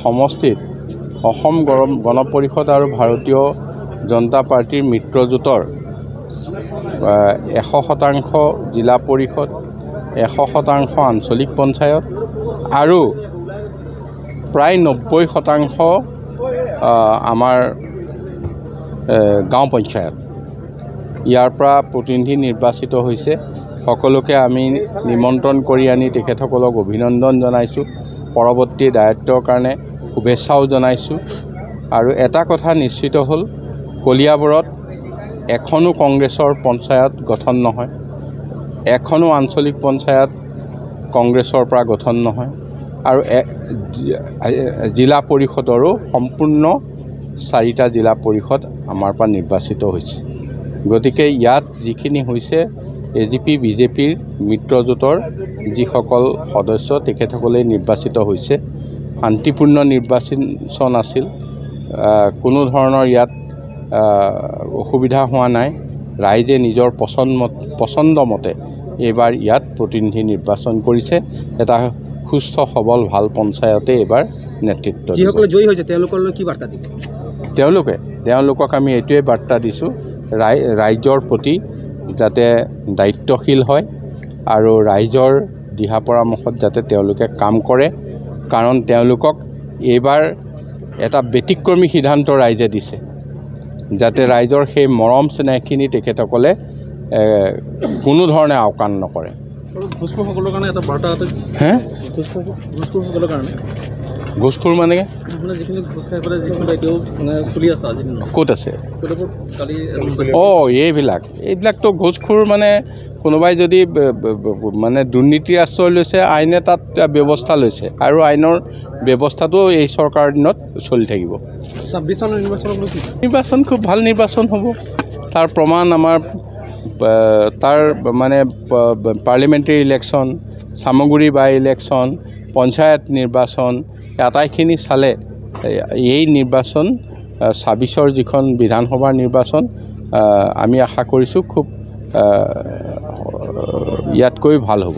সমষ্টিত অসম গণ পৰিষদ আৰু ভাৰতীয় জনতা পাৰ্টিৰ মিত্ৰজোঁটৰ 100% জিলা পৰিষদ, 100% আঞ্চলিক পঞ্চায়ত আৰু প্ৰায় 90% আমাৰ গাঁও পঞ্চায়ত ইয়াৰ পৰা প্ৰতিনিধি নিৰ্বাচিত হৈছে। সকলোকে আমি নিমন্ত্ৰণ কৰি আনি তেখেতসকলক অভিনন্দন জনাইছোঁ। পৰৱৰ্তী দায়িত্বৰ কাৰণে শুভেচ্ছাও জনাইছোঁ। আৰু এটা কথা নিশ্চিত হ'ল, কলিয়াবৰত এখনো কংগ্ৰেছৰ পঞ্চায়ত গঠন নহয়, এখনো আঞ্চলিক পঞ্চায়ত কংগ্ৰেছৰ পৰা গঠন নহয় আৰু জিলা পৰিষদৰো সম্পূৰ্ণ 4টা জিলা পৰিষদ আমাৰ পৰা নিৰ্বাচিত হৈছে। গতিকে ইয়াত যিখিনি হৈছে AGP BJPৰ মিত্ৰজোঁটৰ যিসকল সদস্য তেখেতসকলে নিৰ্বাচিত হৈছে। শান্তিপূৰ্ণ নিৰ্বাচন আছিল, কোনো ধৰণৰ ইয়াত অসুবিধা হোৱা নাই। ৰাইজে নিজৰ পচন্দ মতে এইবাৰ ইয়াত প্ৰতিনিধি নিৰ্বাচন কৰিছে। এটা সুস্থ সবল ভাল পঞ্চায়তে এইবাৰ নেতৃত্ব দিব। যিসকলে জয়ী হৈছে তেওঁলোকলৈ কি বাৰ্তা দিব? তেওঁলোকক আমি এইটোৱে বাৰ্তা দিছোঁ, ৰাইজৰ প্ৰতি যাতে দায়িত্বশীল হয় আৰু ৰাইজৰ দিহা পৰামৰ্শত যাতে তেওঁলোকে কাম কৰে। কাৰণ তেওঁলোকক এইবাৰ এটা ব্যতিক্ৰমী সিদ্ধান্ত ৰাইজে দিছে, যাতে ৰাইজৰ সেই মৰম স্নেহখিনি তেখেতসকলে কোনো ধৰণে আওকাণ নকৰে। ঘোষখোৰসকলৰ কাৰণে এটা বাৰ্তা আছে। ঘোষখোৰসকলৰ কাৰণে ঘোষখোৰ মানে যিখিনি ঘোষ খাই পেলাই যিখিনি এতিয়াও চলি আছে আজি ক'ত আছে? এইবিলাকতো ঘোষখোৰ মানে কোনোবাই যদি মানে দুৰ্নীতিৰ আশ্ৰয় লৈছে, আইনে তাত ব্যৱস্থা লৈছে আৰু আইনৰ ব্যৱস্থাটো এই চৰকাৰৰ দিনত চলি থাকিব। 26 চনৰ নিৰ্বাচন খুব ভাল নিৰ্বাচন হ'ব। তাৰ প্ৰমাণ আমাৰ তাৰ মানে পাৰ্লিমেণ্টাৰী ইলেকশ্যন, চামগুৰি বাই ইলেকশ্যন, পঞ্চায়ত নিৰ্বাচন আটাইখিনি চালে এই নিৰ্বাচন 26ৰ যিখন বিধানসভাৰ নিৰ্বাচন আমি আশা কৰিছোঁ খুব ইয়াতকৈ ভাল হ'ব।